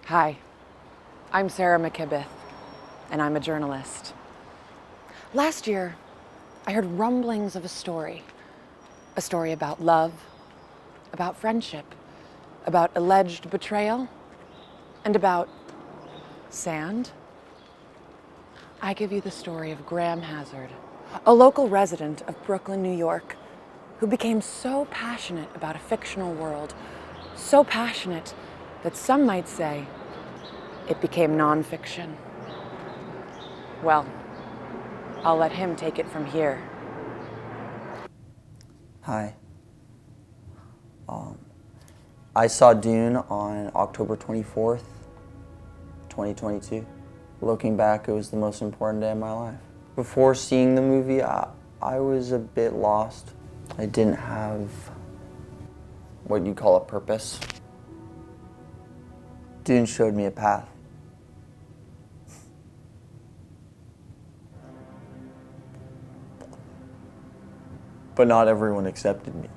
Hi, I'm Sarah McKibith, and I'm a journalist. Last year, I heard rumblings of a story about love, about friendship, about alleged betrayal, and about sand. I give you the story of Graham Hazzard, a local resident of Brooklyn, New York, who became so passionate about a fictional world, so passionate that some might say it became nonfiction. Well, I'll let him take it from here. Hi. I saw Dune on October 24th, 2022. Looking back, it was the most important day of my life. Before seeing the movie, I was a bit lost. I didn't have what you call a purpose. Dune showed me a path. But not everyone accepted me.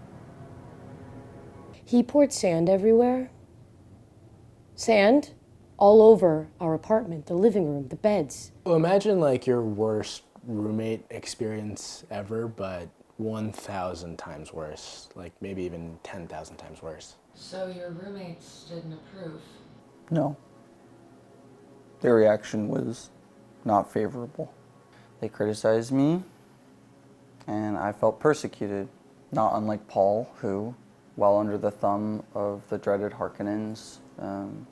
He poured sand everywhere. Sand all over our apartment, the living room, the beds. Well, imagine like your worst roommate experience ever, but 1,000 times worse. Like maybe even 10,000 times worse. So your roommates didn't approve? No. Their reaction was not favorable. They criticized me, and I felt persecuted, not unlike Paul, who, while under the thumb of the dreaded Harkonnens,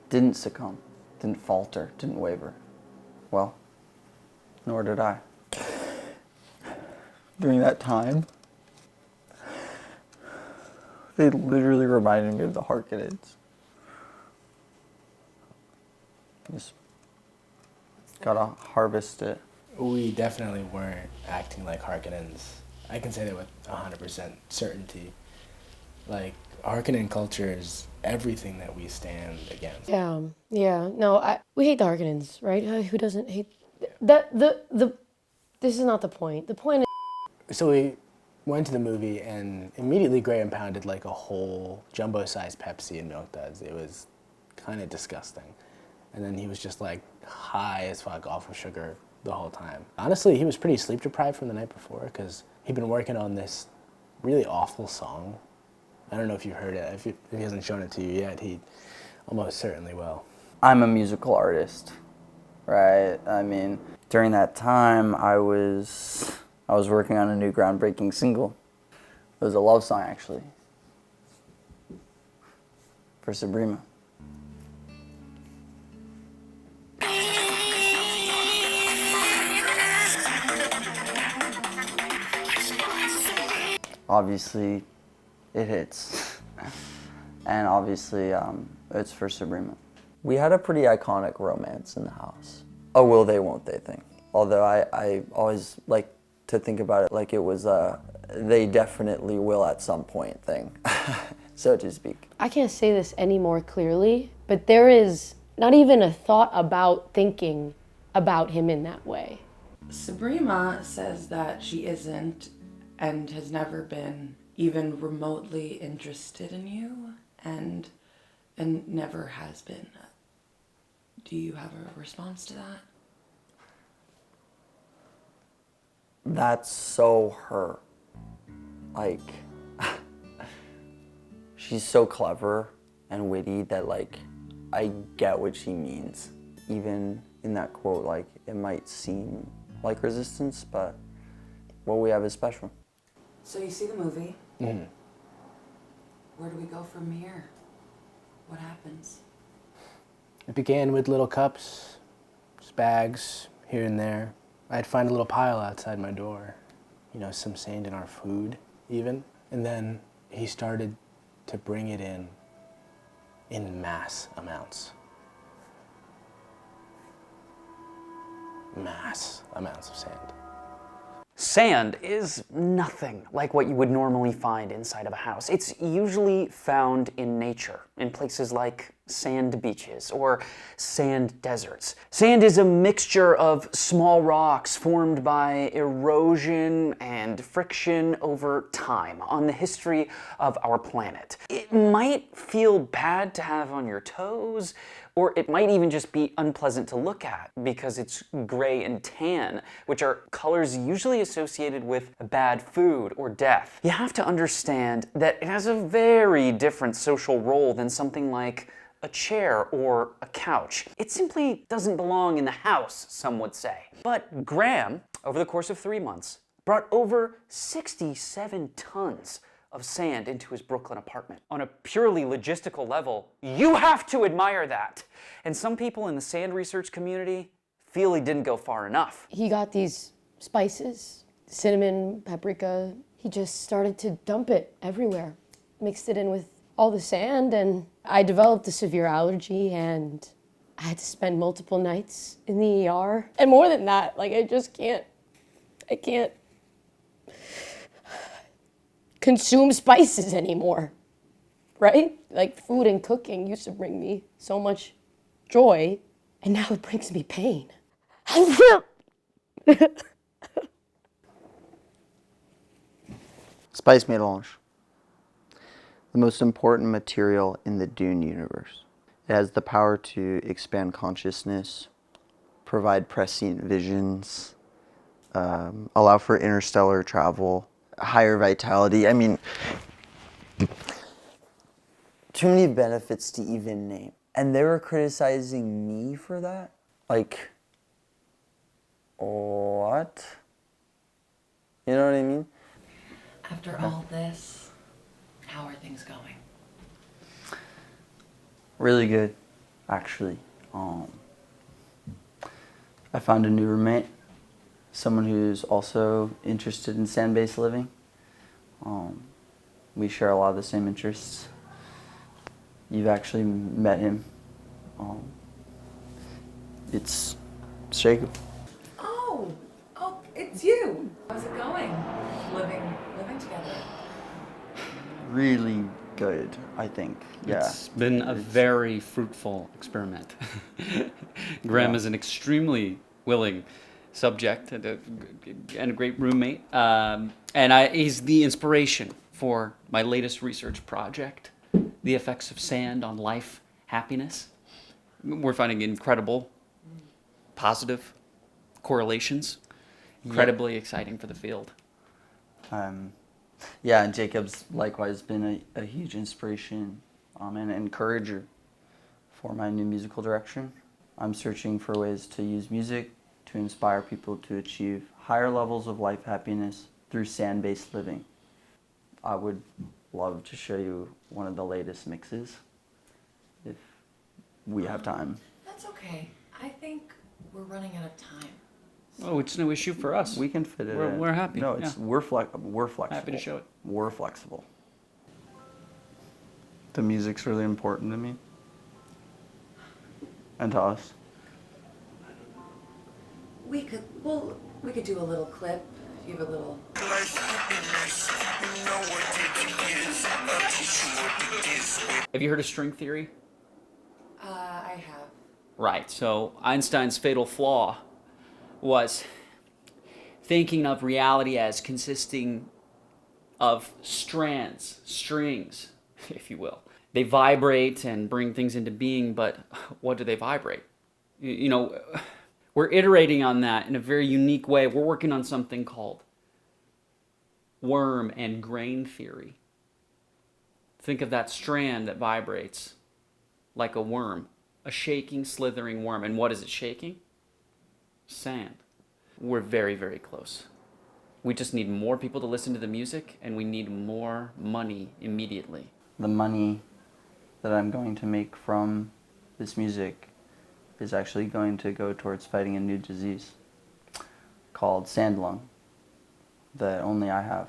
didn't succumb, didn't falter, didn't waver. Well, nor did I. During that time, they literally reminded me of the Harkonnens. Just gotta harvest it. We definitely weren't acting like Harkonnens. I can say that with 100% certainty. Like, Harkonnen culture is everything that we stand against. Yeah. No, we hate the Harkonnens, right? Who doesn't hate this is not the point. The point is... So we went to the movie, and immediately Graham pounded like a whole jumbo-sized Pepsi and Milk Duds. It was kind of disgusting. And then he was just like high as fuck off of sugar the whole time. Honestly, he was pretty sleep deprived from the night before because he'd been working on this really awful song. I don't know if you've heard it. If he hasn't shown it to you yet, he almost certainly will. I'm a musical artist, right? I mean, during that time, I was working on a new groundbreaking single. It was a love song, actually, for Sabrina. Obviously, it hits. And obviously, it's for Sabrina. We had a pretty iconic romance in the house. A will they, won't they thing. Although I always like to think about it like it was a they definitely will at some point thing, so to speak. I can't say this any more clearly, but there is not even a thought about thinking about him in that way. Sabrina says that she isn't and has never been even remotely interested in you and never has been. Do you have a response to that? That's so her. Like, she's so clever and witty that, like, I get what she means. Even in that quote, like, it might seem like resistance, but what we have is special. So you see the movie. Mm-hmm. Where do we go from here? What happens? It began with little cups, just bags here and there. I'd find a little pile outside my door, you know, some sand in our food even. And then he started to bring it in mass amounts. Mass amounts of sand. Sand is nothing like what you would normally find inside of a house. It's usually found in nature, in places like sand beaches or sand deserts. Sand is a mixture of small rocks formed by erosion and and friction over time on the history of our planet. It might feel bad to have on your toes, or it might even just be unpleasant to look at because it's gray and tan, which are colors usually associated with bad food or death. You have to understand that it has a very different social role than something like a chair or a couch. It simply doesn't belong in the house, some would say. But Graham, over the course of 3 months, brought over 67 tons of sand into his Brooklyn apartment. On a purely logistical level, you have to admire that. And some people in the sand research community feel he didn't go far enough. He got these spices, cinnamon, paprika. He just started to dump it everywhere, mixed it in with all the sand, and I developed a severe allergy, and I had to spend multiple nights in the ER. And more than that, like, I can't consume spices anymore, right? Like, food and cooking used to bring me so much joy, and now it brings me pain. Spice melange. The most important material in the Dune universe. It has the power to expand consciousness, provide prescient visions, allow for interstellar travel, higher vitality. I mean, too many benefits to even name. And they were criticizing me for that? Like, what? You know what I mean? After all this, how are things going? Really good, actually. I found a new roommate, someone who's also interested in sand-based living. We share a lot of the same interests. You've actually met him. It's Jacob. Oh, it's you. How's it going? Living together. Really good, I think. Yeah. It's been a very fruitful experiment. Graham is an extremely willing subject and a great roommate. He's the inspiration for my latest research project, the effects of sand on life, happiness. We're finding incredible, positive correlations. Incredibly exciting for the field. Yeah, and Jacob's likewise been a huge inspiration and an encourager for my new musical direction. I'm searching for ways to use music to inspire people to achieve higher levels of life happiness through sand-based living. I would love to show you one of the latest mixes if we have time. That's okay. I think we're running out of time. Oh, it's no issue for us. We can fit it in. We're happy. No, we're flexible. Happy to show it. We're flexible. The music's really important to me. And to us. We could do a little clip. If you have a little. Have you heard of string theory? I have. Right. So Einstein's fatal flaw was thinking of reality as consisting of strands, strings, if you will. They vibrate and bring things into being, but what do they vibrate? You know, we're iterating on that in a very unique way. We're working on something called worm and grain theory. Think of that strand that vibrates like a worm, a shaking, slithering worm. And what is it shaking? Sand. We're very, very close. We just need more people to listen to the music, and we need more money immediately. The money that I'm going to make from this music is actually going to go towards fighting a new disease called sand lung that only I have.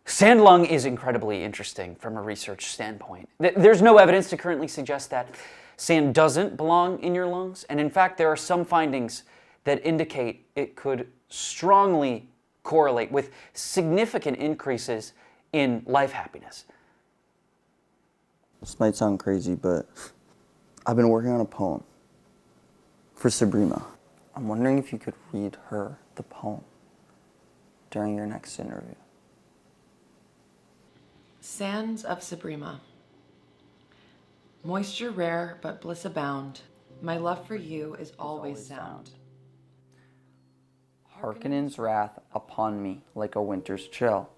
Sand lung is incredibly interesting from a research standpoint. There's no evidence to currently suggest that sand doesn't belong in your lungs, and in fact, there are some findings that indicate it could strongly correlate with significant increases in life happiness. This might sound crazy, but I've been working on a poem for Sabrina. I'm wondering if you could read her the poem. during your next interview. Sands of Sabrima. Moisture rare, but bliss abound. My love for you is always sound. Harkonnen's wrath upon me like a winter's chill,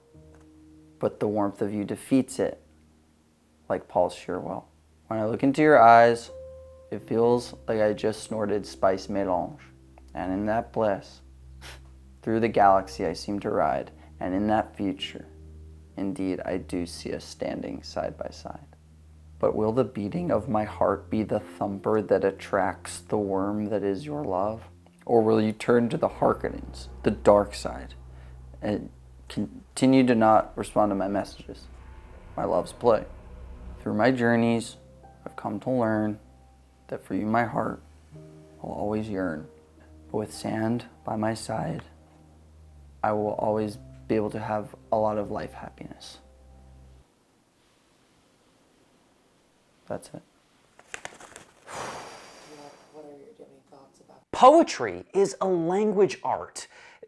but the warmth of you defeats it like Paul's sheer will. When I look into your eyes, it feels like I just snorted spice mélange, and in that bliss, through the galaxy I seem to ride, and in that future, indeed I do see us standing side by side. But will the beating of my heart be the thumper that attracts the worm that is your love? Or will you turn to the Harkonnens, the dark side, and continue to not respond to my messages, my love's play? Through my journeys, I've come to learn that for you my heart will always yearn. But with sand by my side, I will always be able to have a lot of life happiness. That's it. What are your thoughts about? Poetry is a language art,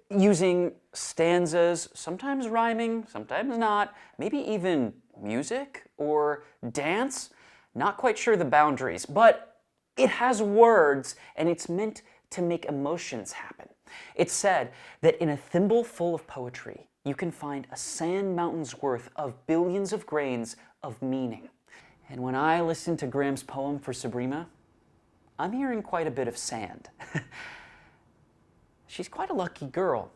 using stanzas, sometimes rhyming, sometimes not, maybe even music or dance. Not quite sure the boundaries, but it has words and it's meant to make emotions happen. It's said that in a thimble full of poetry, you can find a sand mountain's worth of billions of grains of meaning. And when I listen to Graham's poem for Sabrima, I'm hearing quite a bit of sand. She's quite a lucky girl.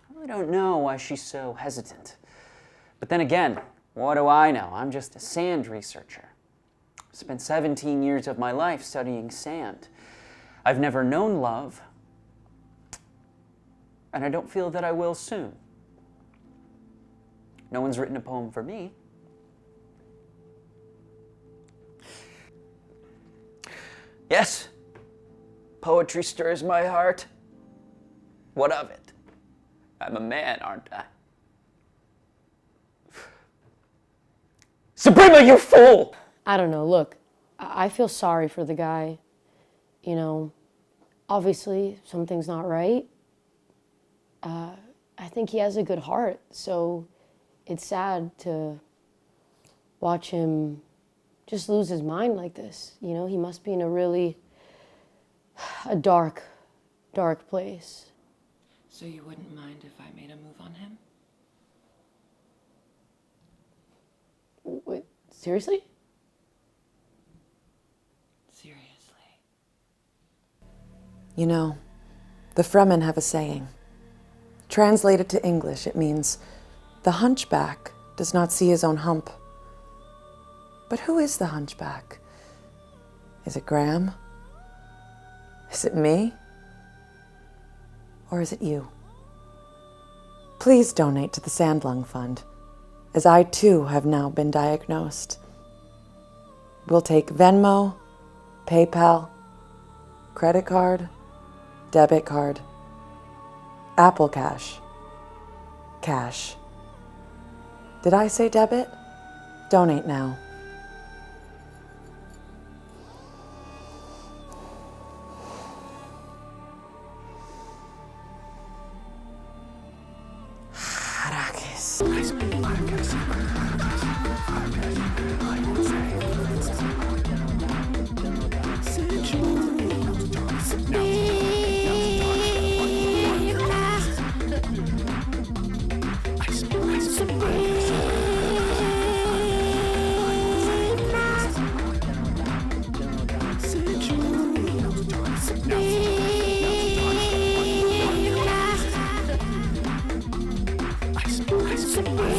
I really don't know why she's so hesitant. But then again, what do I know? I'm just a sand researcher. I spent 17 years of my life studying sand. I've never known love, and I don't feel that I will soon. No one's written a poem for me. Yes, poetry stirs my heart. What of it? I'm a man, aren't I? Sabrima, you fool! I don't know, look, I feel sorry for the guy. You know, obviously something's not right. I think he has a good heart, so it's sad to watch him just lose his mind like this. You know, he must be in a dark place. So you wouldn't mind if I made a move on him? Wait, seriously? Seriously. You know, the Fremen have a saying. Translated to English, it means, the hunchback does not see his own hump. But who is the hunchback? Is it Graham? Is it me? Or is it you? Please donate to the Sandlung Fund, as I too have now been diagnosed. We'll take Venmo, PayPal, credit card, debit card, Apple Cash, cash. Did I say debit? Donate now. Sabrina.